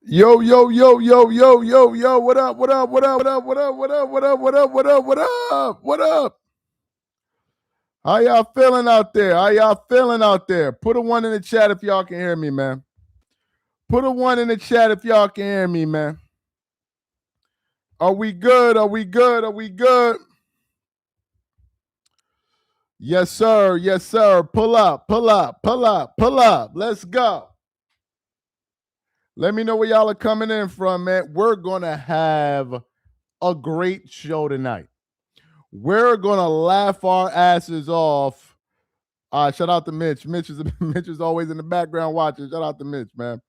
Yo, yo, yo, yo, yo, yo, yo, what up, what up, what up, what up, what up, what up, what up, what up, what up, what up, what up? How y'all feeling out there? How y'all feeling out there? Put a one in the chat if y'all can hear me, man. Put a one in the chat if y'all can hear me, man. Are we good? Are we good? Are we good? Yes, sir. Yes, sir. Pull up, pull up, pull up, pull up. Let's go. Let me know where y'all are coming in from, man. We're going to have a great show tonight. We're gonna laugh our asses off. Shout out to Mitch. Mitch is always in the background watching. Shout out to Mitch, man.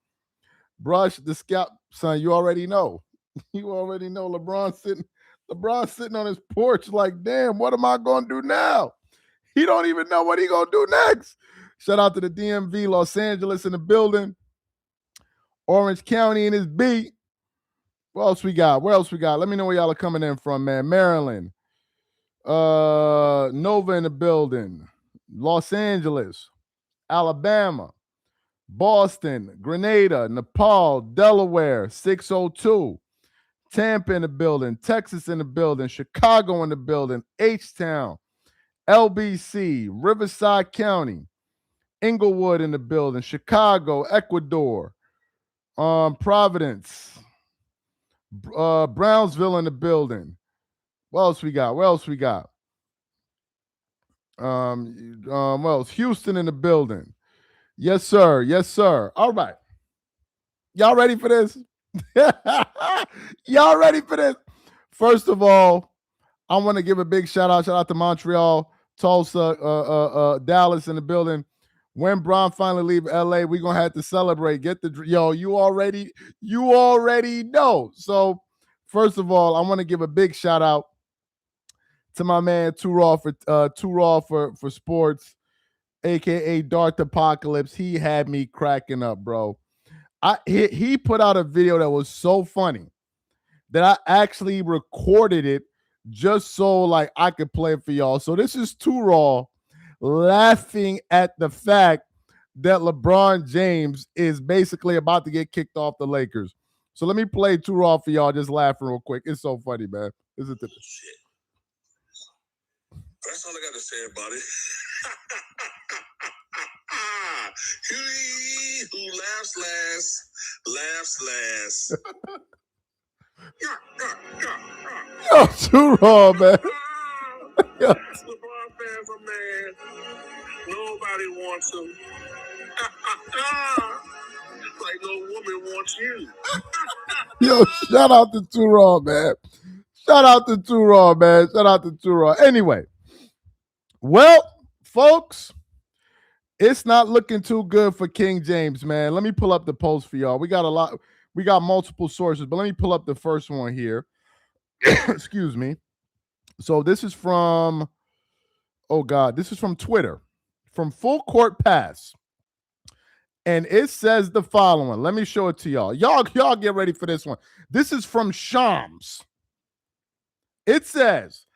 Brush the scalp, son. You already know. You already know. LeBron sitting on his porch, like, damn, what am I gonna do now? He don't even know what he gonna do next. Shout out to the DMV, Los Angeles in the building. Orange County in his beat. What else we got? Where else we got? Let me know where y'all are coming in from, man. Maryland. Nova in the building, Los Angeles, Alabama, Boston, Grenada, Nepal, Delaware, 602, Tampa in the building, Texas in the building, Chicago in the building, H-Town, LBC, Riverside County, Inglewood in the building, Chicago, Ecuador, Providence, Brownsville in the building. What else we got? What else we got? What else? Houston in the building. Yes, sir. Yes, sir. All right. Y'all ready for this? Y'all ready for this? First of all, I want to give a big shout out to Montreal, Tulsa, Dallas in the building. When Bron finally leave LA, we're gonna have to celebrate. Get the you already know. So, first of all, I want to give a big shout out to my man Too Raw for sports, aka Darth Apocalypse. He had me cracking up, bro. He put out a video that was so funny that I actually recorded it just so like I could play it for y'all. So this is Too Raw laughing at the fact that LeBron James is basically about to get kicked off the Lakers. So let me play Too Raw for y'all, just laughing real quick. It's so funny, man. Listen to this. Shit. That's all I got to say about it. He who laughs last. Yo, Too Raw, man. LeBron fans are mad. Nobody wants him. Like no woman wants you. Yo, shout out to Too Raw, man. Shout out to Too Raw, man. Shout out to Too Raw. Anyway, well, folks, it's not looking too good for King James, man. Let me pull up the post for y'all. We got multiple sources, but let me pull up the first one here. Excuse me. So this is from, this is from Twitter, from Full Court Pass. And it says the following. Let me show it to y'all. Y'all get ready for this one. This is from Shams. It says,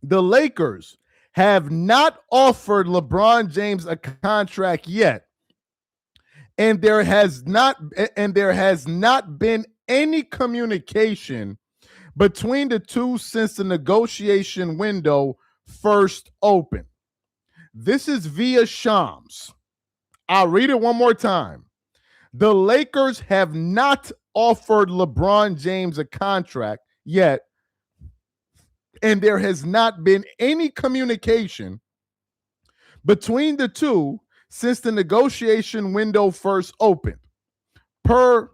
the Lakers have not offered LeBron James a contract yet. And there has not been any communication between the two since the negotiation window first opened. This is via Shams. I'll read it one more time. The Lakers have not offered LeBron James a contract yet, and there has not been any communication between the two since the negotiation window first opened, per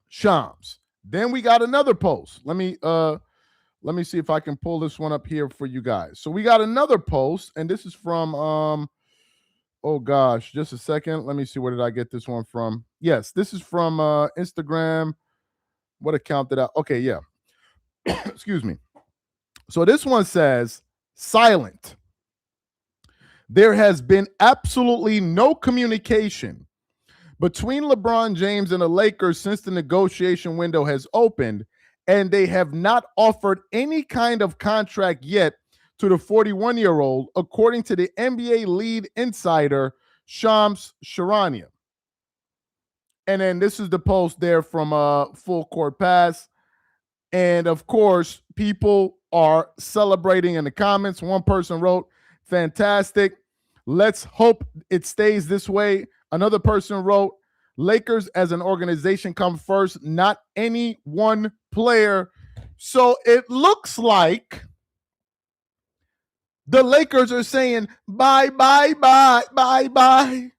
Shams. Then we got another post. Let me see if I can pull this one up here for you guys. So we got another post, and this is from just a second. Let me see, where did I get this one from? Yes, this is from Instagram. What account did I? Okay, yeah. Excuse me. So this one says, silent. There has been absolutely no communication between LeBron James and the Lakers since the negotiation window has opened, and they have not offered any kind of contract yet to the 41-year-old, according to the NBA lead insider, Shams Charania. And then this is the post there from Full Court Pass. And of course, people are celebrating in the comments. One person wrote, fantastic. Let's hope it stays this way. Another person wrote, Lakers as an organization come first, not any one player. So it looks like the Lakers are saying, bye, bye, bye, bye, bye.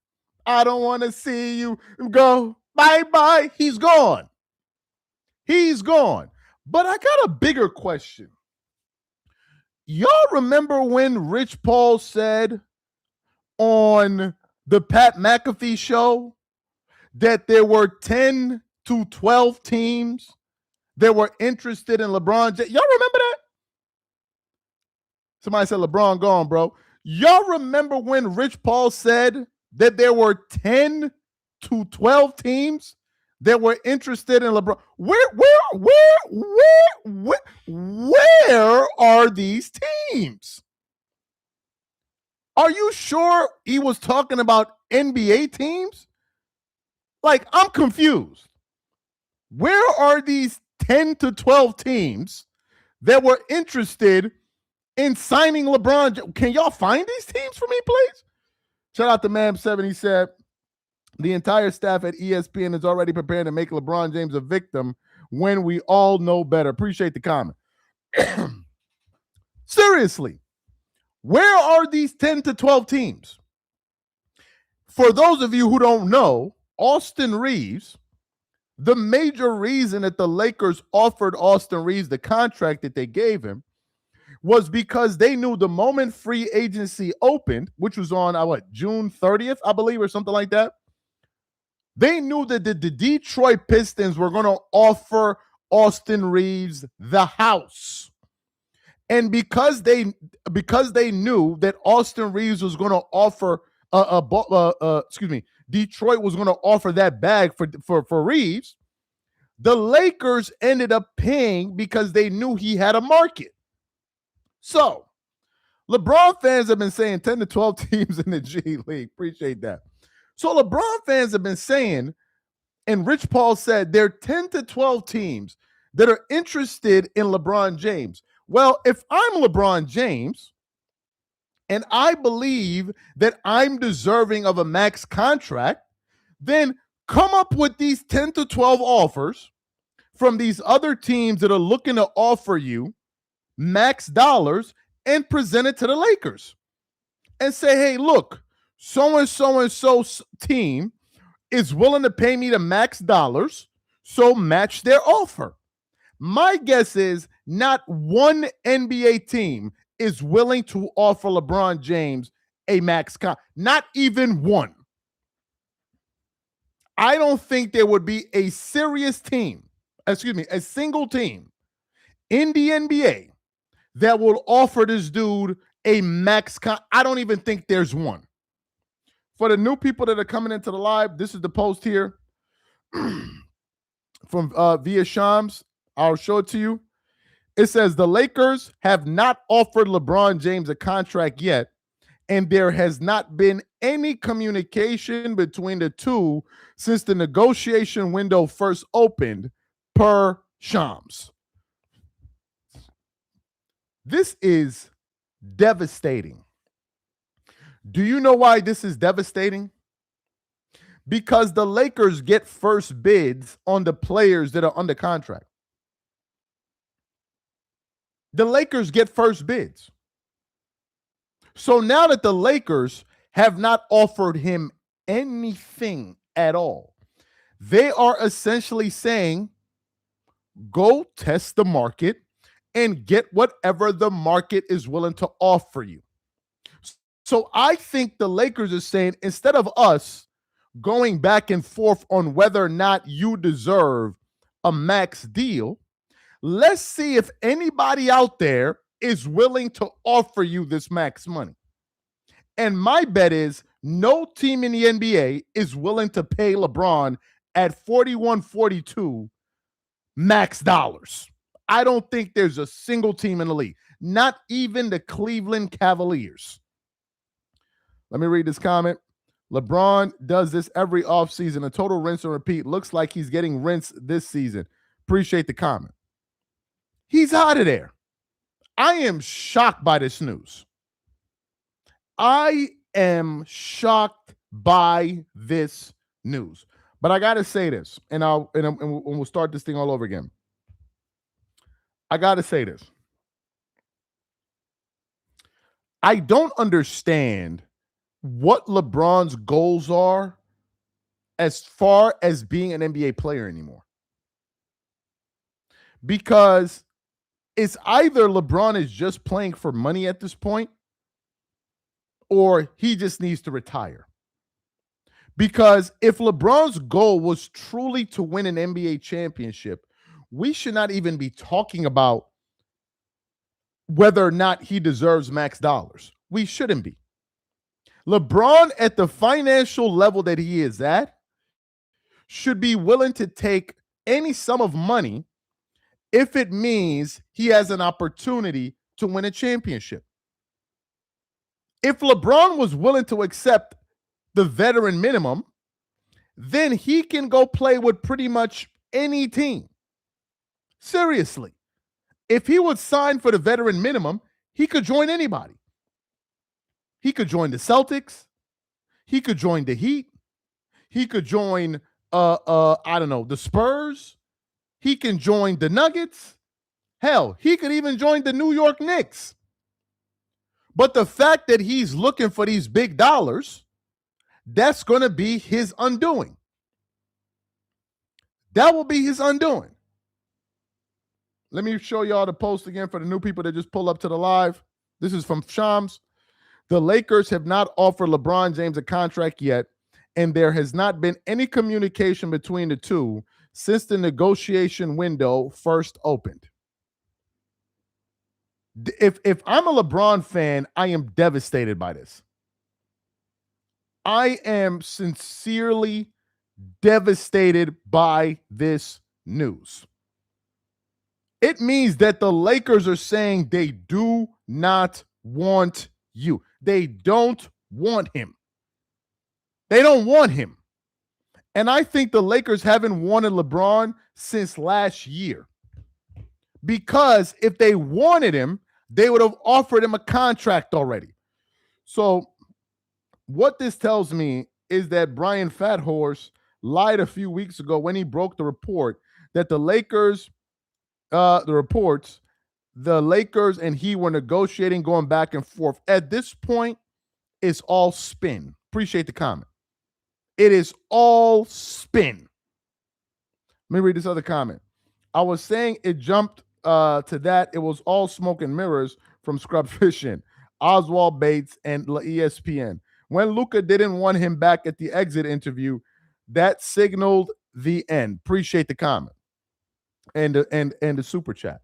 I don't want to see you go. Bye, bye. He's gone. He's gone. But I got a bigger question. Y'all remember when Rich Paul said on the Pat McAfee show that there were 10 to 12 teams that were interested in LeBron James? Y'all remember that? Somebody said LeBron gone, bro. Y'all remember when Rich Paul said that there were 10 to 12 teams that were interested in LeBron? Where are these teams? Are you sure he was talking about NBA teams? Like, I'm confused. Where are these 10 to 12 teams that were interested in signing LeBron? Can y'all find these teams for me, please? Shout out to Mam7. He said, the entire staff at ESPN is already preparing to make LeBron James a victim when we all know better. Appreciate the comment. Seriously, where are these 10 to 12 teams? For those of you who don't know, Austin Reeves, the major reason that the Lakers offered Austin Reeves the contract that they gave him was because they knew the moment free agency opened, which was on June 30th, I believe, or something like that. They knew that the Detroit Pistons were going to offer Austin Reeves the house. And because they knew that Austin Reeves was going to offer Detroit was going to offer that bag for Reeves, the Lakers ended up paying because they knew he had a market. So, LeBron fans have been saying 10 to 12 teams in the G League. Appreciate that. So, LeBron fans have been saying, and Rich Paul said, there are 10 to 12 teams that are interested in LeBron James. Well, if I'm LeBron James and I believe that I'm deserving of a max contract, then come up with these 10 to 12 offers from these other teams that are looking to offer you max dollars and present it to the Lakers and say, hey, look, so-and-so team is willing to pay me the max dollars, so match their offer. My guess is not one NBA team is willing to offer LeBron James a max contract. Not even one. I don't think there would be a serious team, a single team in the NBA that will offer this dude a max contract. I don't even think there's one. For the new people that are coming into the live, this is the post here from via Shams. I'll show it to you. It says the Lakers have not offered LeBron James a contract yet, and there has not been any communication between the two since the negotiation window first opened, per Shams. This is devastating. Do you know why this is devastating? Because the Lakers get first bids on the players that are under contract. The Lakers get first bids. So now that the Lakers have not offered him anything at all, they are essentially saying, go test the market and get whatever the market is willing to offer you. So I think the Lakers are saying, instead of us going back and forth on whether or not you deserve a max deal, let's see if anybody out there is willing to offer you this max money. And my bet is no team in the NBA is willing to pay LeBron at $41-42 max dollars. I don't think there's a single team in the league, not even the Cleveland Cavaliers. Let me read this comment. LeBron does this every offseason, a total rinse and repeat. Looks like he's getting rinsed this season. Appreciate the comment. He's out of there. I am shocked by this news. I am shocked by this news. But I got to say this, and we'll start this thing all over again. I got to say this. I don't understand what LeBron's goals are as far as being an NBA player anymore. Because it's either LeBron is just playing for money at this point, or he just needs to retire. Because if LeBron's goal was truly to win an NBA championship, we should not even be talking about whether or not he deserves max dollars. We shouldn't be. LeBron, at the financial level that he is at, should be willing to take any sum of money if it means he has an opportunity to win a championship. If LeBron was willing to accept the veteran minimum, then he can go play with pretty much any team. Seriously. If he would sign for the veteran minimum, he could join anybody. He could join the Celtics. He could join the Heat. He could join, the Spurs. He can join the Nuggets. Hell, he could even join the New York Knicks. But the fact that he's looking for these big dollars, that's going to be his undoing. That will be his undoing. Let me show y'all the post again for the new people that just pull up to the live. This is from Shams. The Lakers have not offered LeBron James a contract yet, and there has not been any communication between the two since the negotiation window first opened. If I'm a LeBron fan, I am devastated by this. I am sincerely devastated by this news. It means that the Lakers are saying they do not want you. They don't want him. They don't want him. And I think the Lakers haven't wanted LeBron since last year. Because if they wanted him, they would have offered him a contract already. So what this tells me is that Brian Fathorse lied a few weeks ago when he broke the report that the Lakers and he were negotiating, going back and forth. At this point, it's all spin. Appreciate the comment. It is all spin. Let me read this other comment. I was saying it jumped to that. It was all smoke and mirrors from Scrub Fishing, Oswald Bates, and ESPN. When Luka didn't want him back at the exit interview, that signaled the end. Appreciate the comment and the super chat.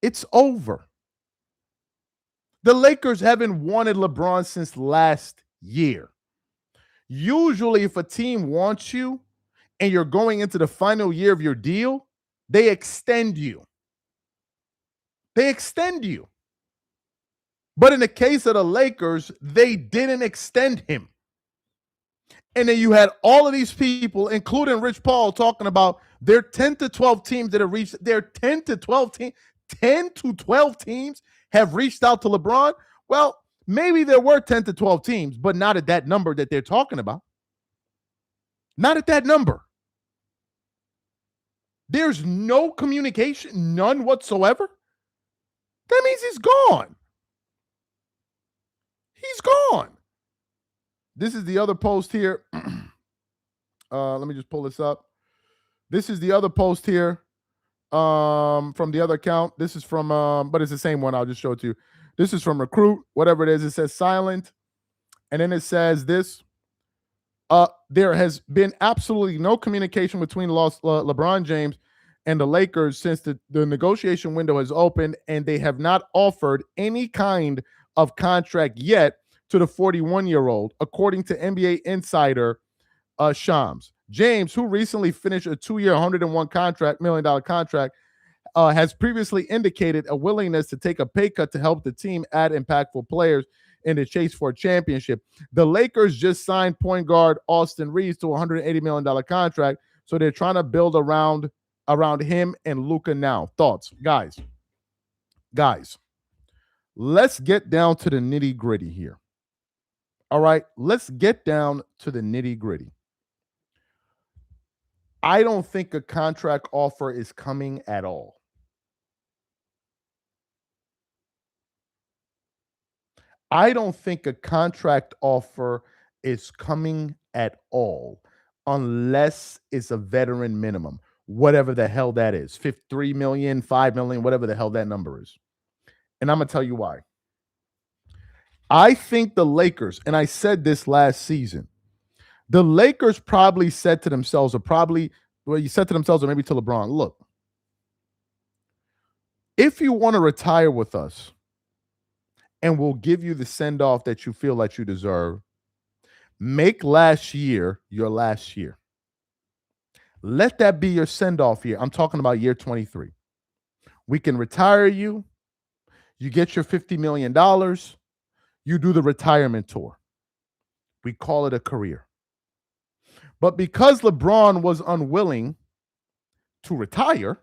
It's over. The Lakers haven't wanted LeBron since last year. Usually, if a team wants you and you're going into the final year of your deal, they extend you. They extend you. But in the case of the Lakers, they didn't extend him. And then you had all of these people, including Rich Paul, talking about their 10 to 12 teams that have reached their 10 to 12 teams. 10 to 12 teams have reached out to LeBron. Well, maybe there were 10 to 12 teams, but not at that number that they're talking about. Not at that number. There's no communication, none whatsoever. That means he's gone. He's gone. This is the other post here. Let me just pull this up. This is the other post here from the other account. This is from, but it's the same one. I'll just show it to you. This is from Recruit, whatever it is. It says silent. And then it says this. There has been absolutely no communication between LeBron James and the Lakers since the negotiation window has opened, and they have not offered any kind of contract yet to the 41-year-old, according to NBA insider Shams. James, who recently finished a 2-year, $101 million contract, has previously indicated a willingness to take a pay cut to help the team add impactful players. in the chase for a championship. The Lakers just signed point guard Austin Reeves to a $180 million contract, so they're trying to build around him and Luka now. Thoughts, guys? Let's get down to the nitty gritty here. All right, let's get down to the nitty gritty. I don't think a contract offer is coming at all. I don't think a contract offer is coming at all unless it's a veteran minimum, whatever the hell that is, 3 million, 5 million, whatever the hell that number is. And I'm going to tell you why. I think the Lakers, and I said this last season, the Lakers probably said to themselves, you said to themselves, or maybe to LeBron, look, if you want to retire with us, and we'll give you the send-off that you feel like you deserve, make last year your last year. Let that be your send-off year. I'm talking about year 23. We can retire you. You get your $50 million. You do the retirement tour. We call it a career. But because LeBron was unwilling to retire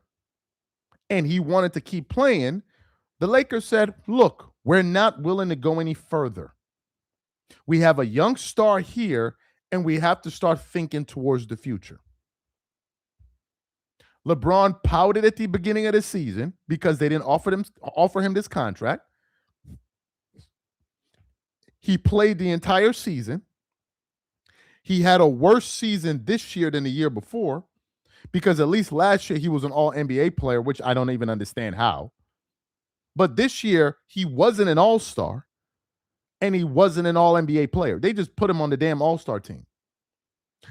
and he wanted to keep playing, the Lakers said, look, we're not willing to go any further. We have a young star here, and we have to start thinking towards the future. LeBron pouted at the beginning of the season because they didn't offer him this contract. He played the entire season. He had a worse season this year than the year before because at least last year he was an all-NBA player, which I don't even understand how. But this year, he wasn't an all-star, and he wasn't an all-NBA player. They just put him on the damn all-star team.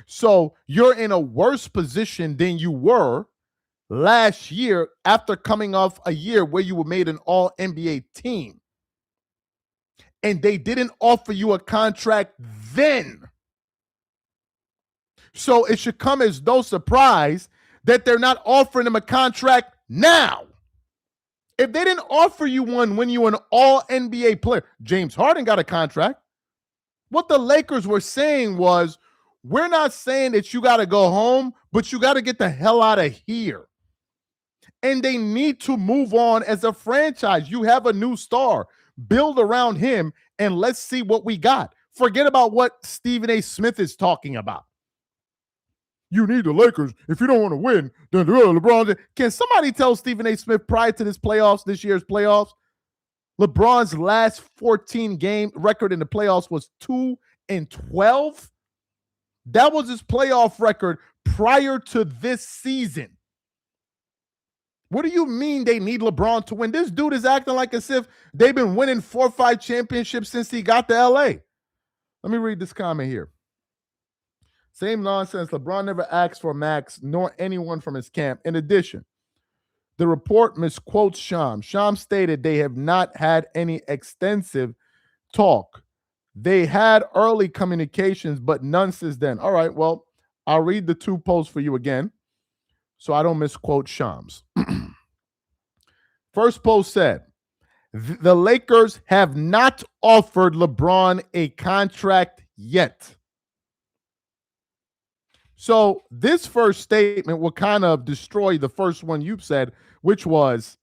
So you're in a worse position than you were last year after coming off a year where you were made an all-NBA team. And they didn't offer you a contract then. So it should come as no surprise that they're not offering him a contract now. If they didn't offer you one when you were an all-NBA player, James Harden got a contract. What the Lakers were saying was, we're not saying that you got to go home, but you got to get the hell out of here. And they need to move on as a franchise. You have a new star. Build around him, and let's see what we got. Forget about what Stephen A. Smith is talking about. You need the Lakers. If you don't want to win, then LeBron. Can somebody tell Stephen A. Smith prior to this year's playoffs, LeBron's last 14-game record in the playoffs was 2-12? That was his playoff record prior to this season. What do you mean they need LeBron to win? This dude is acting like as if they've been winning 4 or 5 championships since he got to L.A. Let me read this comment here. Same nonsense. LeBron never asked for Max nor anyone from his camp. In addition, the report misquotes Shams. Shams stated they have not had any extensive talk. They had early communications, but none since then. All right, well, I'll read the 2 posts for you again so I don't misquote Shams. First post said, the Lakers have not offered LeBron a contract yet. So this first statement will kind of destroy the first one you've said, which was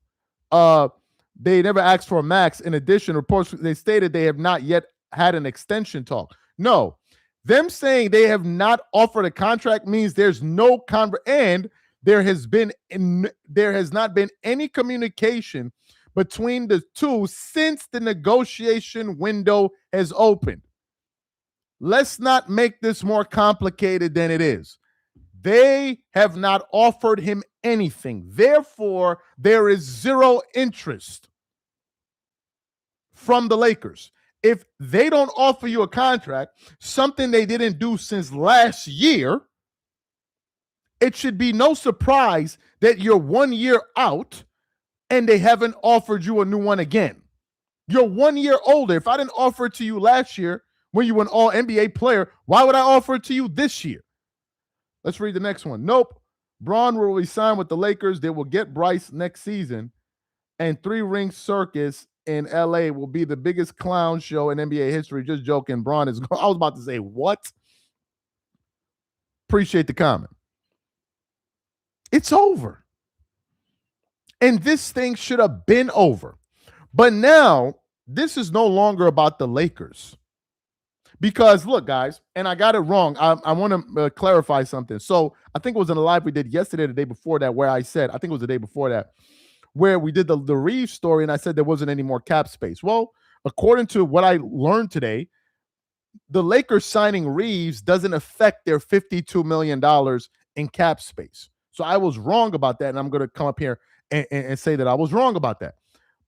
they never asked for a max. In addition, reports they stated they have not yet had an extension talk. No, them saying they have not offered a contract means there's no and there has not been any communication between the two since the negotiation window has opened. Let's not make this more complicated than it is. They have not offered him anything. Therefore, there is zero interest from the Lakers. If they don't offer you a contract, something they didn't do since last year, it should be no surprise that you're 1 year out and they haven't offered you a new one again. You're 1 year older. If I didn't offer it to you last year when you were an all-NBA player, why would I offer it to you this year? Let's read the next one. Nope. Braun will resign with the Lakers. They will get Bryce next season. And 3-ring circus in LA will be the biggest clown show in NBA history. Just joking. Bron is I was about to say, what? Appreciate the comment. It's over. And this thing should have been over. But now, this is no longer about the Lakers. Because, look, guys, and I got it wrong. I want to clarify something. So, I think it was in a live we did yesterday, the day before that, where I said, I think it was the day before that, where we did the Reeves story, and I said there wasn't any more cap space. Well, according to what I learned today, the Lakers signing Reeves doesn't affect their $52 million in cap space. So I was wrong about that, and I'm going to come up here and say that I was wrong about that.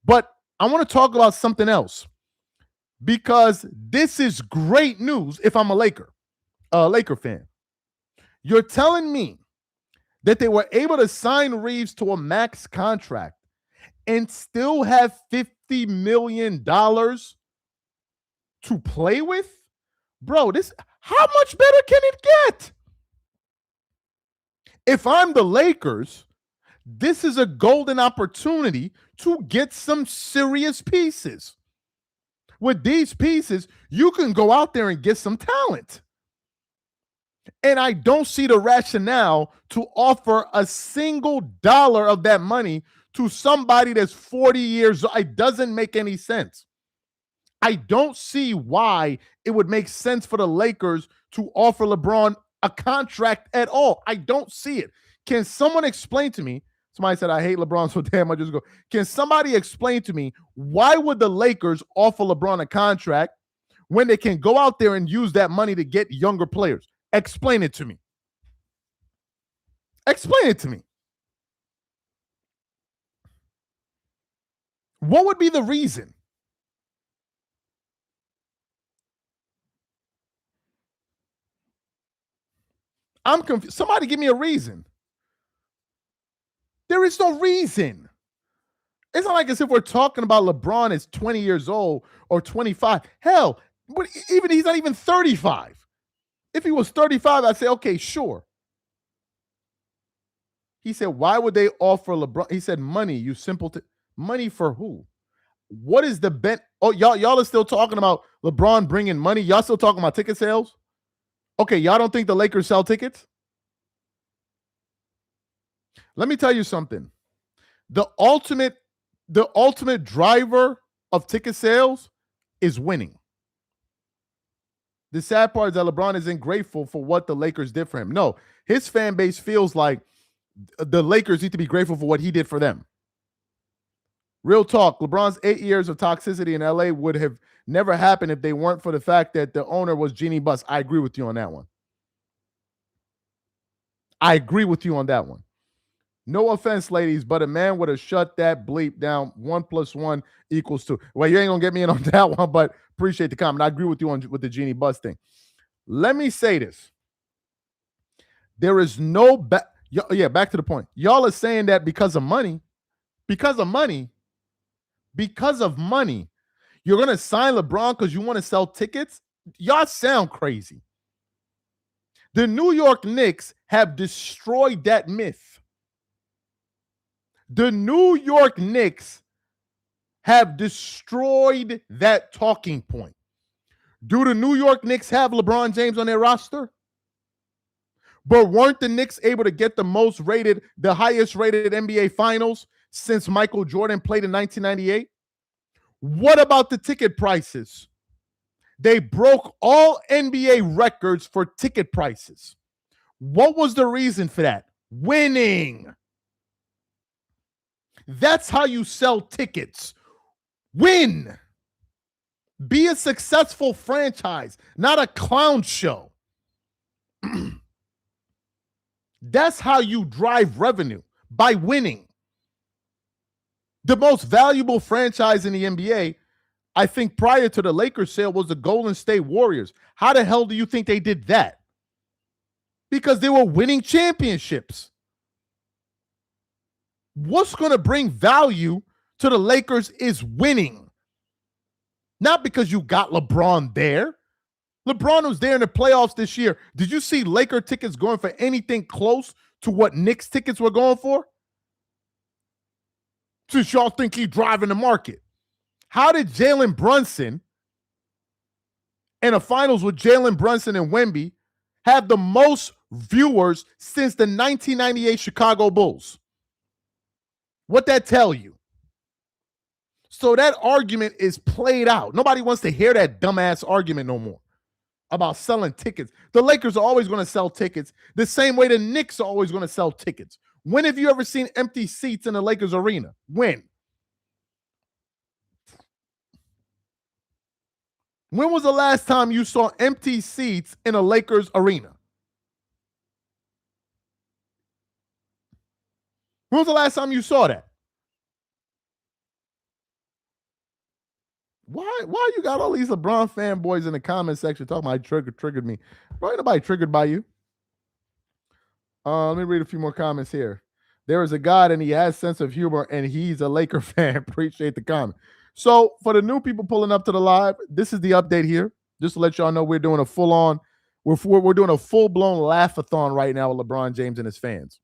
But I want to talk about something else, because this is great news if I'm a Laker fan. You're telling me that they were able to sign Reeves to a max contract and still have $50 million to play with? Bro, how much better can it get? If I'm the Lakers, this is a golden opportunity to get some serious pieces. With these pieces, you can go out there and get some talent. And I don't see the rationale to offer a single dollar of that money to somebody that's 40 years old. It doesn't make any sense. I don't see why it would make sense for the Lakers to offer LeBron a contract at all. I don't see it. Can someone explain to me? Somebody said, I hate LeBron so damn much. Can somebody explain to me why would the Lakers offer LeBron a contract when they can go out there and use that money to get younger players? Explain it to me. Explain it to me. What would be the reason? I'm confused. Somebody give me a reason. There is no reason. It's not like as if we're talking about LeBron is 20 years old or 25. Hell, even he's not even 35. If he was 35, I'd say, okay, sure. He said, why would they offer LeBron? He said, money, you simpleton. Money for who? What is the bet? Oh, y'all are still talking about LeBron bringing money. Y'all still talking about ticket sales? Okay, y'all don't think the Lakers sell tickets? Let me tell you something. The ultimate driver of ticket sales is winning. The sad part is that LeBron isn't grateful for what the Lakers did for him. No, his fan base feels like the Lakers need to be grateful for what he did for them. Real talk, LeBron's 8 years of toxicity in LA would have never happened if they weren't for the fact that the owner was Jeannie Buss. I agree with you on that one. No offense, ladies, but a man would have shut that bleep down. 1 + 1 = 2. Well, you ain't going to get me in on that one, but appreciate the comment. I agree with you with the Jeannie Buss thing. Let me say this. There is no back to the point. Y'all are saying that because of money, you're going to sign LeBron because you want to sell tickets? Y'all sound crazy. The New York Knicks have destroyed that myth. The New York Knicks have destroyed that talking point. Do the New York Knicks have LeBron James on their roster? But weren't the Knicks able to get the highest rated NBA finals since Michael Jordan played in 1998? What about the ticket prices? They broke all NBA records for ticket prices. What was the reason for that? Winning. That's how you sell tickets. Win. Be a successful franchise, not a clown show. That's how you drive revenue, by winning. The most valuable franchise in the NBA, I think prior to the Lakers sale, was the Golden State Warriors. How the hell do you think they did that? Because they were winning championships. What's going to bring value to the Lakers is winning. Not because you got LeBron there. LeBron was there in the playoffs this year. Did you see Laker tickets going for anything close to what Knicks tickets were going for? Since y'all think he's driving the market. How did Jalen Brunson in a finals with Jalen Brunson and Wemby have the most viewers since the 1998 Chicago Bulls? What that tell you? So that argument is played out. Nobody wants to hear that dumbass argument no more about selling tickets. The Lakers are always going to sell tickets the same way the Knicks are always going to sell tickets. When have you ever seen empty seats in the Lakers arena? When? When was the last time you saw empty seats in a Lakers arena? When was the last time you saw that? Why you got all these LeBron fanboys in the comment section talking about triggered me? Why ain't nobody triggered by you? Let me read a few more comments here. There is a God and he has sense of humor and he's a Laker fan. Appreciate the comment. So for the new people pulling up to the live, this is the update here. Just to let y'all know we're doing a full-on, we're doing a full-blown laugh-a-thon right now with LeBron James and his fans.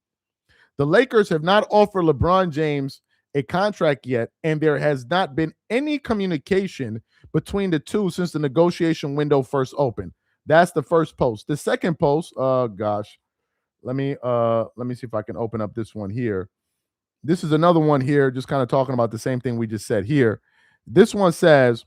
The Lakers have not offered LeBron James a contract yet, and there has not been any communication between the two since the negotiation window first opened. That's the first post. The second post, let me see if I can open up this one here. This is another one here, just kind of talking about the same thing we just said here. This one says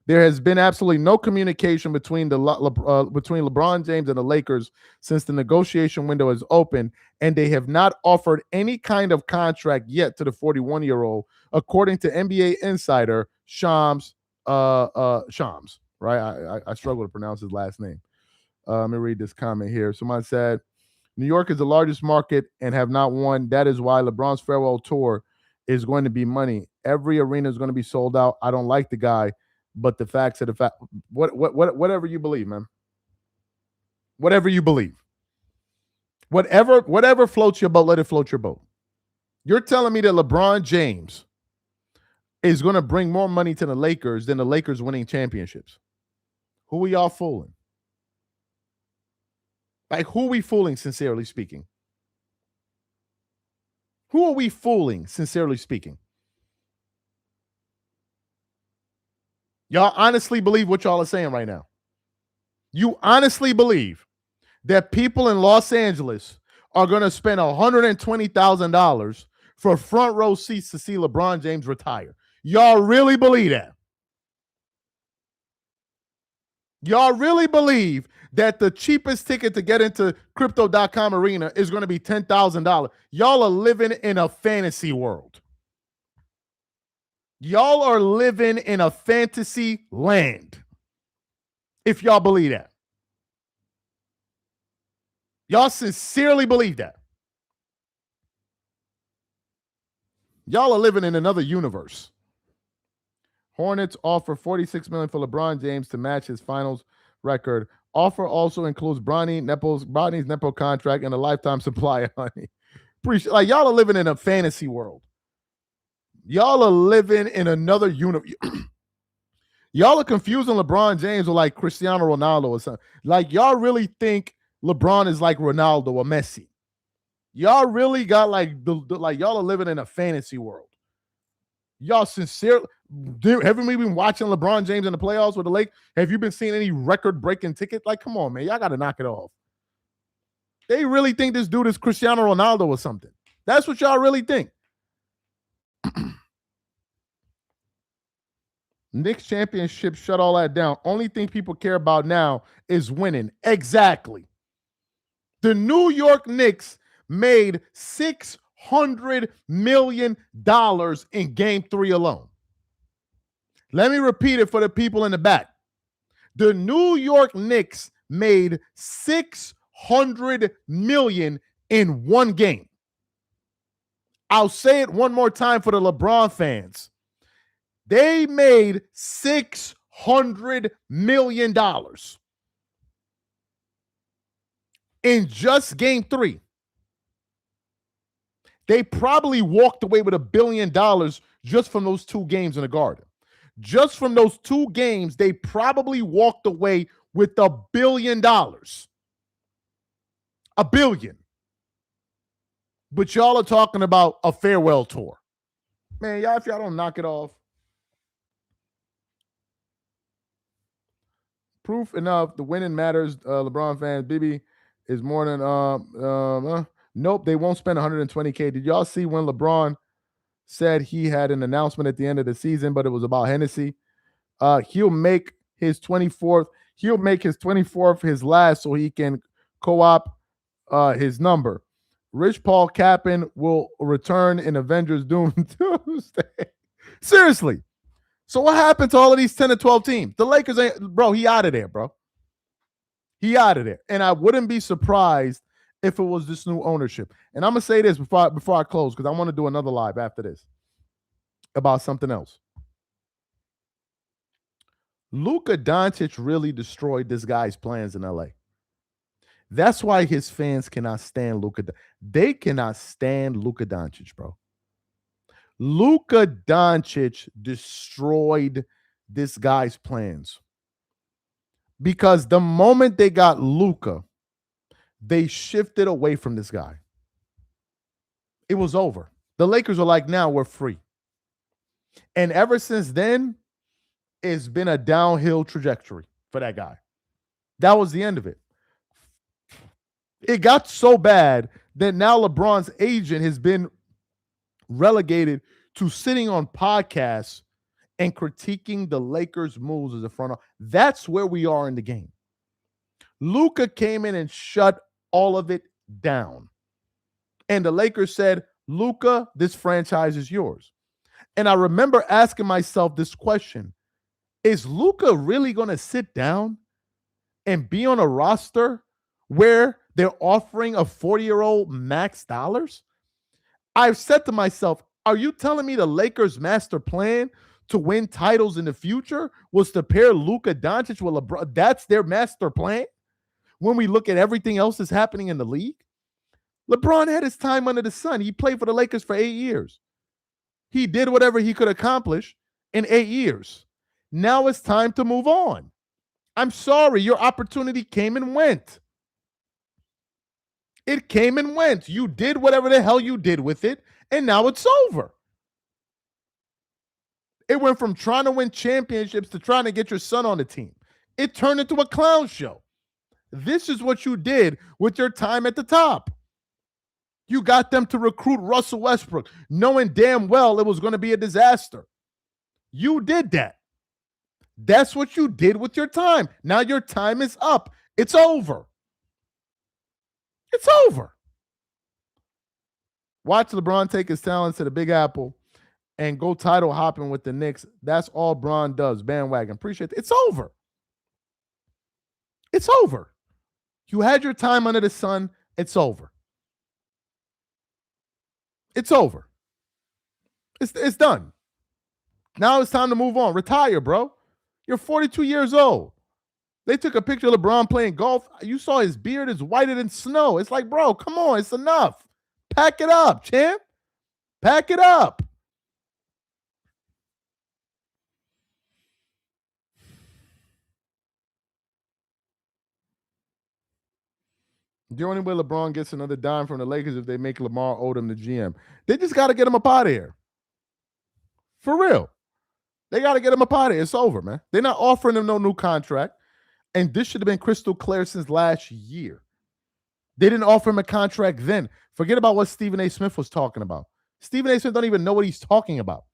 there has been absolutely no communication between between LeBron James and the Lakers since the negotiation window is open, and they have not offered any kind of contract yet to the 41-year-old, according to NBA insider Shams. Shams, right? I struggle to pronounce his last name. Let me read this comment here. Someone said, New York is the largest market and have not won. That is why LeBron's farewell tour is going to be money. Every arena is going to be sold out. I don't like the guy, but the facts are the fact. Whatever you believe, man. Whatever you believe. Whatever floats your boat, let it float your boat. You're telling me that LeBron James is going to bring more money to the Lakers than the Lakers winning championships. Who are y'all fooling? Like, who are we fooling, sincerely speaking? Who are we fooling, sincerely speaking? Y'all honestly believe what y'all are saying right now? You honestly believe that people in Los Angeles are going to spend $120,000 for front row seats to see LeBron James retire? Y'all really believe that? Y'all really believe that the cheapest ticket to get into crypto.com arena is going to be $10,000? Y'all are living in a fantasy world. Y'all are living in a fantasy land. If y'all believe that. Y'all sincerely believe that. Y'all are living in another universe. Hornets offer $46 million for LeBron James to match his finals record. Offer also includes Bronny's Nepo contract and a lifetime supply of honey. Like, y'all are living in a fantasy world. Y'all are living in another universe. Y'all are confusing LeBron James with like Cristiano Ronaldo or something. Like, y'all really think LeBron is like Ronaldo or Messi. Y'all really got like like y'all are living in a fantasy world. Y'all sincerely, haven't we been watching LeBron James in the playoffs with the Lakers? Have you been seeing any record-breaking ticket? Like, come on, man. Y'all got to knock it off. They really think this dude is Cristiano Ronaldo or something. That's what y'all really think. Knicks championship shut all that down. Only thing people care about now is winning. Exactly. The New York Knicks made $600 million in game 3 alone. Let me repeat it for the people in the back. The New York Knicks made $600 million in one game. I'll say it one more time for the LeBron fans. They made $600 million in just game 3. They probably walked away with $1 billion just from those 2 games in the Garden. Just from those 2 games, they probably walked away with $1 billion. $1 billion. But y'all are talking about a farewell tour. Man, y'all, if y'all don't knock it off. Proof enough. The winning matters. LeBron fans, Bibi is more than nope. They won't spend 120K. Did y'all see when LeBron said he had an announcement at the end of the season, but it was about Hennessy? He'll make his 24th. He'll make his 24th his last, so he can co-op his number. Rich Paul Capin will return in Avengers Doom Tuesday. Seriously. So what happened to all of these 10 to 12 teams? The Lakers ain't, bro, he out of there, bro. He out of there. And I wouldn't be surprised if it was this new ownership. And I'm going to say this before I close, because I want to do another live after this about something else. Luka Doncic really destroyed this guy's plans in LA. That's why his fans cannot stand Luka. They cannot stand Luka Doncic, bro. Luka Doncic destroyed this guy's plans. Because the moment they got Luka, they shifted away from this guy. It was over. The Lakers are like, now we're free. And ever since then, it's been a downhill trajectory for that guy. That was the end of it. It got so bad that now LeBron's agent has been relegated to sitting on podcasts and critiquing the Lakers' moves as a front office. That's where we are in the game. Luka came in and shut all of it down. And the Lakers said, Luka, this franchise is yours. And I remember asking myself this question. Is Luka really going to sit down and be on a roster where they're offering a 40-year-old max dollars? I've said to myself, are you telling me the Lakers' master plan to win titles in the future was to pair Luka Doncic with LeBron? That's their master plan? When we look at everything else that's happening in the league? LeBron had his time under the sun. He played for the Lakers for 8 years. He did whatever he could accomplish in 8 years. Now it's time to move on. I'm sorry, your opportunity came and went. It came and went. You did whatever the hell you did with it, and now it's over. It went from trying to win championships to trying to get your son on the team. It turned into a clown show. This is what you did with your time at the top. You got them to recruit Russell Westbrook, knowing damn well it was going to be a disaster. You did that. That's what you did with your time. Now your time is up. It's over. It's over. Watch LeBron take his talents to the Big Apple and go title hopping with the Knicks. That's all Bron does. Bandwagon. Appreciate it. It's over. It's over. You had your time under the sun. It's over. It's over. It's done. Now it's time to move on. Retire, bro. You're 42 years old. They took a picture of LeBron playing golf. You saw his beard is whiter than snow. It's like, bro, come on. It's enough. Pack it up, champ. Pack it up. The only way LeBron gets another dime from the Lakers if they make Lamar Odom the GM. They just got to get him up out of here. For real. They got to get him up out of here. It's over, man. They're not offering him no new contract. And this should have been crystal clear since last year. They didn't offer him a contract then. Forget about what Stephen A. Smith was talking about. Stephen A. Smith don't even know what he's talking about.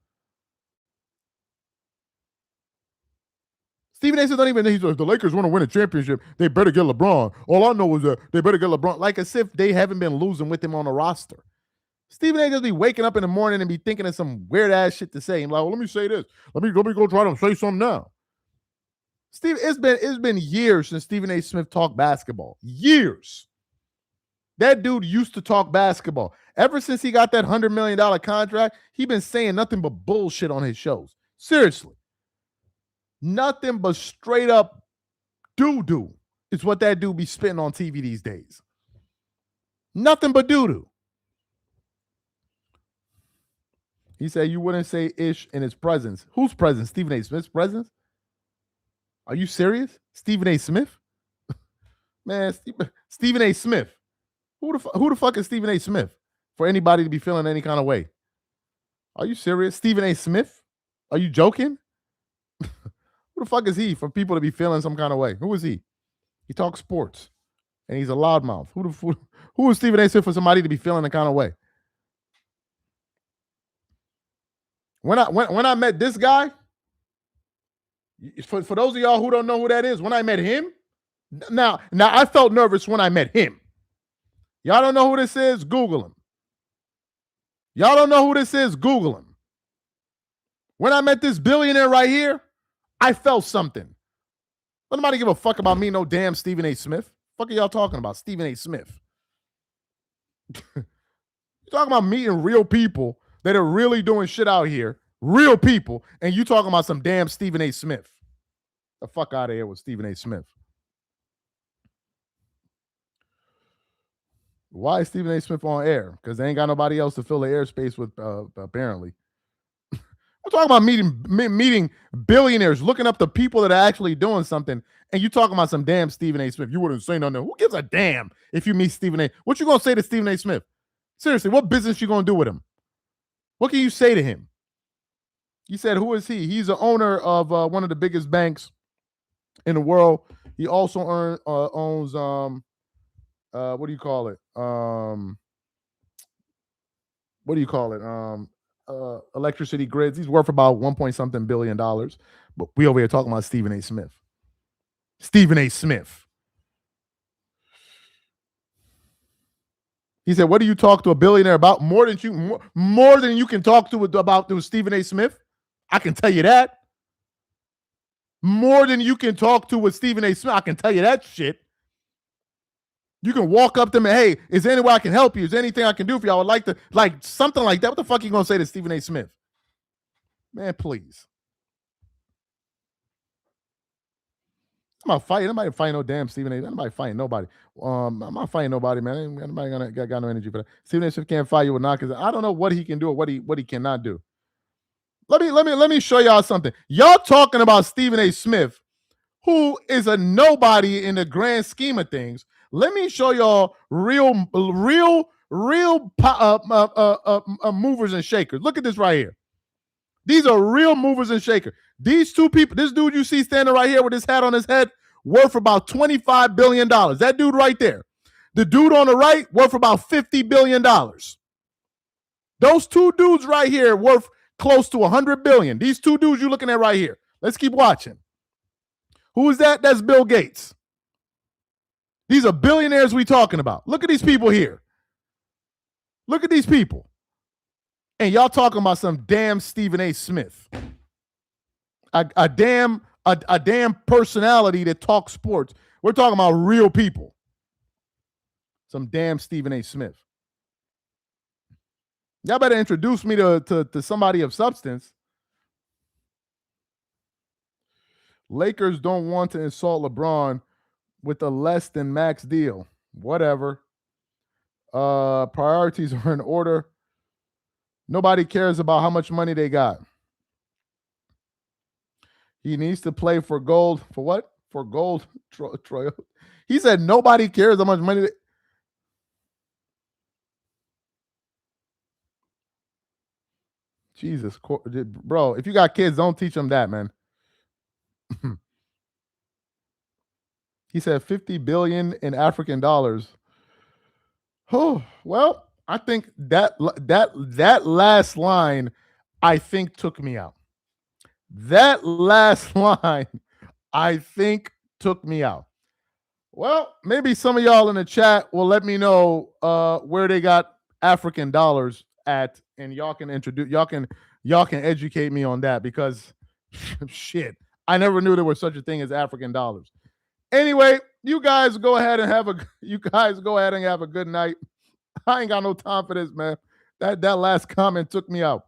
Stephen A. Smith don't even know. He's like, the Lakers want to win a championship. They better get LeBron. All I know is that they better get LeBron. Like as if they haven't been losing with him on the roster. Stephen A. just be waking up in the morning and be thinking of some weird ass shit to say. I'm like, well, let me say this. Let me go try to say something now. Steve, it's been years since Stephen A. Smith talked basketball. Years. That dude used to talk basketball. Ever since he got that $100 million contract, he been saying nothing but bullshit on his shows. Seriously. Nothing but straight up doo-doo is what that dude be spitting on TV these days. Nothing but doo-doo. He said you wouldn't say ish in his presence. Whose presence? Stephen A. Smith's presence? Are you serious? Stephen A. Smith? Man, Stephen A. Smith. Who the fuck is Stephen A. Smith for anybody to be feeling any kind of way? Are you serious? Stephen A. Smith? Are you joking? Who Who the fuck is he for people to be feeling some kind of way? Who is he? He talks sports, and he's a loudmouth. Who is Stephen A. Smith for somebody to be feeling the kind of way? When I met this guy, for those of y'all who don't know who that is, when I met him, now I felt nervous when I met him. Y'all don't know who this is? Google him. Y'all don't know who this is? Google him. When I met this billionaire right here, I felt something. Nobody give a fuck about me, no damn Stephen A. Smith. Fuck are y'all talking about? Stephen A. Smith. You're talking about meeting real people that are really doing shit out here. Real people. And you talking about some damn Stephen A. Smith. The fuck out of here with Stephen A. Smith. Why is Stephen A. Smith on air? Because they ain't got nobody else to fill the airspace with, apparently. We're talking about meeting billionaires, looking up the people that are actually doing something, and you talking about some damn Stephen A. Smith. You wouldn't say nothing. Who gives a damn if you meet Stephen A.? What you gonna say to Stephen A. Smith? Seriously, what business you gonna do with him? What can you say to him? You said, who is he? He's the owner of one of the biggest banks in the world. He also owns what do you call it? What do you call it? Electricity grids. He's worth about 1 billion dollars. But we over here talking about Stephen A. Smith. Stephen A. Smith. He said, what do you talk to a billionaire about? More than you can talk to about Stephen A. Smith? I can tell you that. More than you can talk to with Stephen A. Smith. I can tell you that shit. You can walk up to him and, hey, is there any way I can help you? Is there anything I can do for you? I would like to, like, something like that. What the fuck are you going to say to Stephen A. Smith? Man, please. I'm not fighting. Nobody fighting no damn Stephen A. Nobody fighting nobody. I'm not fighting nobody, man. Ain't nobody got no energy for that. Stephen A. Smith can't fight you with knockers. I don't know what he can do or what he cannot do. Let me show y'all something. Y'all talking about Stephen A. Smith, who is a nobody in the grand scheme of things. Let me show y'all real movers and shakers. Look at this right here. These are real movers and shakers. These two people, this dude you see standing right here with his hat on his head, worth about $25 billion. That dude right there. The dude on the right, worth about $50 billion. Those two dudes right here worth close to $100 billion. These two dudes you're looking at right here. Let's keep watching. Who is that? That's Bill Gates. These are billionaires we talking about. Look at these people here. Look at these people. And y'all talking about some damn Stephen A. Smith. A damn personality that talks sports. We're talking about real people. Some damn Stephen A. Smith. Y'all better introduce me to somebody of substance. Lakers don't want to insult LeBron with a less than max deal. Whatever. Priorities are in order. Nobody cares about how much money they got. He needs to play for gold. For what? For gold. Troy. He said nobody cares how much money. Jesus, bro, if you got kids, don't teach them that, man. He said 50 billion in African dollars. Oh, well, I think that last line, I think, took me out. That last line, I think, took me out. Well, maybe some of y'all in the chat will let me know where they got African dollars at, and y'all can educate me on that, because shit, I never knew there was such a thing as African dollars. Anyway, you guys go ahead and have a good night. I ain't got no time for this, man. That last comment took me out.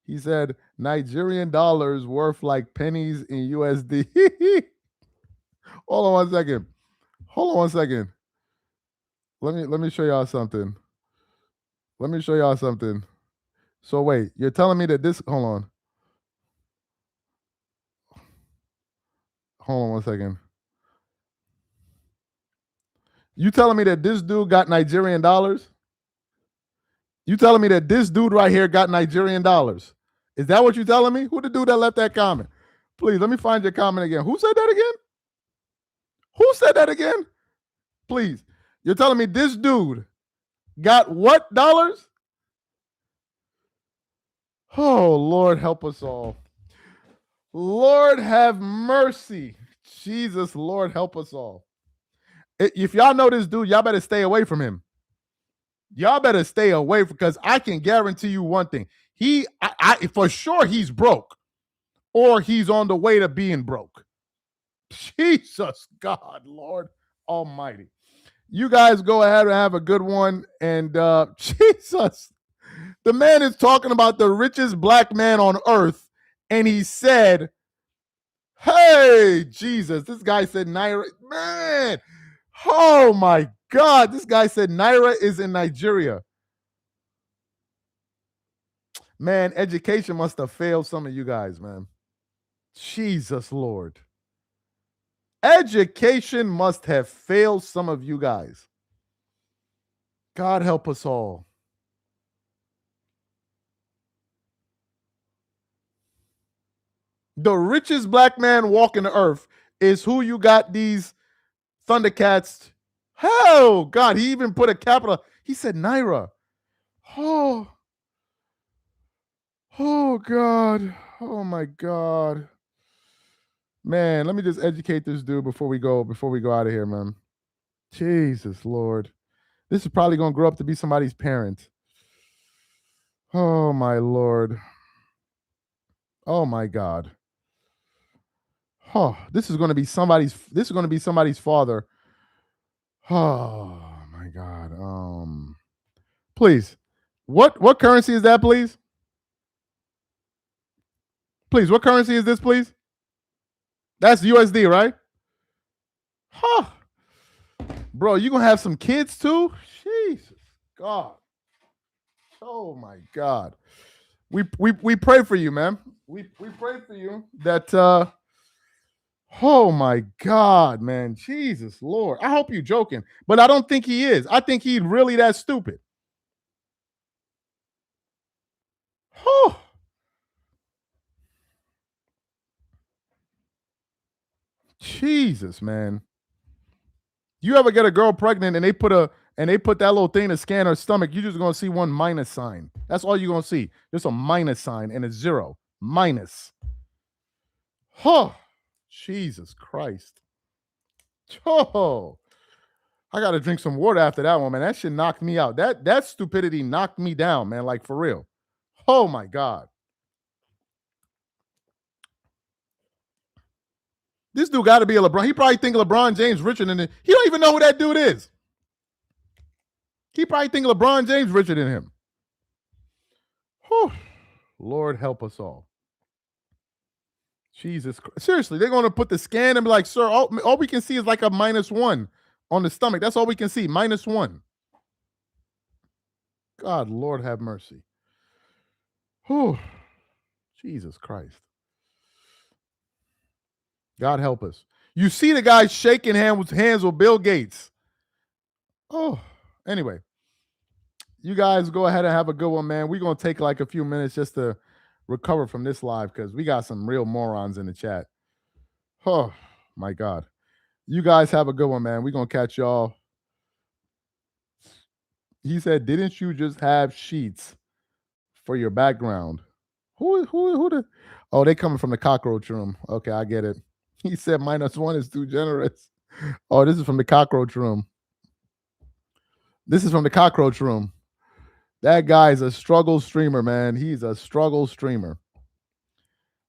He said Nigerian dollars worth like pennies in USD. Hold on one second. Let me show y'all something. So wait, you're telling me that this, hold on one second. You telling me that this dude got Nigerian dollars? You telling me that this dude right here got Nigerian dollars? Is that what you telling me? Who the dude that left that comment? Please, let me find your comment again. Who said that again? Who said that again? Please. You're telling me this dude got what dollars? Oh, Lord, help us all. Lord, have mercy. Jesus, Lord, help us all. If y'all know this dude, y'all better stay away from him. Y'all better stay away because I can guarantee you one thing. For sure he's broke or he's on the way to being broke. Jesus, God, Lord Almighty. You guys go ahead and have a good one. And Jesus, the man is talking about the richest black man on earth. And he said, hey, Jesus, this guy said Naira. Man, oh my God, this guy said Naira is in Nigeria. Man, education must have failed some of you guys, man. Jesus, Lord. Education must have failed some of you guys. God help us all. The richest black man walking the earth is who you got these Thundercats. Oh, God, he even put a capital. He said Naira. Oh, God. Oh, my God. Man, let me just educate this dude before we go out of here, man. Jesus, Lord. This is probably going to grow up to be somebody's parent. Oh, my Lord. Oh, my God. Oh, this is going to be somebody's father. Oh, my God. Please. What currency is that, please? Please, what currency is this, please? That's USD, right? Huh. Bro, you going to have some kids too? Jesus. God. Oh my God. We pray for you, man. We pray for you that oh my God, man. Jesus Lord. I hope you're joking, but I don't think he is. I think he's really that stupid. Oh. Jesus, man. You ever get a girl pregnant and they put that little thing to scan her stomach, you're just gonna see one minus sign. That's all you're gonna see. Just a minus sign and a zero. Minus. Oh, Jesus Christ. Oh, I gotta drink some water after that one, man. That shit knocked me out. That stupidity knocked me down, man. Like for real. Oh my God. This dude got to be a LeBron. He probably think LeBron James richer than him. He don't even know who that dude is. He probably think LeBron James richer than him. Whew. Lord help us all. Jesus Christ. Seriously, they're going to put the scan and be like, sir, all we can see is like a -1 on the stomach. That's all we can see, -1. God, Lord have mercy. Whew. Jesus Christ. God help us. You see the guy shaking hands with Bill Gates. Oh, anyway. You guys go ahead and have a good one, man. We're going to take like a few minutes just to recover from this live because we got some real morons in the chat. Oh, my God. You guys have a good one, man. We're going to catch y'all. He said, didn't you just have sheets for your background? Who the? Oh, they coming from the cockroach room. Okay, I get it. He said -1 is too generous. Oh, this is from the cockroach room. This is from the cockroach room. That guy is a struggle streamer, man. He's a struggle streamer.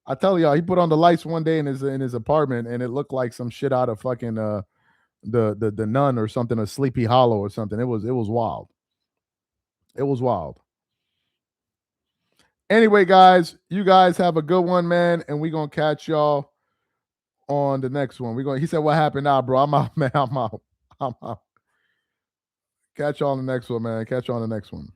I tell y'all, he put on the lights one day in his apartment, and it looked like some shit out of fucking the Nun or something, a Sleepy Hollow or something. It was wild. It was wild. Anyway, guys, you guys have a good one, man, and we're gonna catch y'all on the next one. He said, what happened now, bro? I'm out, man. I'm out. Catch y'all on the next one, man. Catch y'all on the next one.